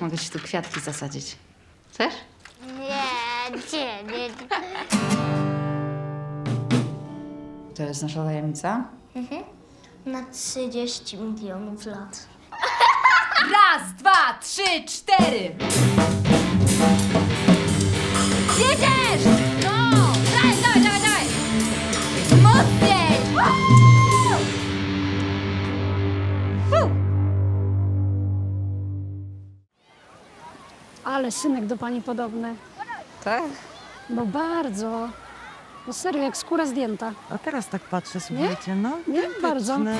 mogę ci tu kwiatki zasadzić. Chcesz? Nie. To jest nasza tajemnica? Na 30 milionów lat. Raz, dwa, trzy, cztery! Jedziesz! No! Daj! Mocniej! Ale synek do pani podobny. Tak. No bardzo. No serio, jak skóra zdjęta. A teraz tak patrzę, słuchajcie, no. Nie? Bardzo. Tyczne.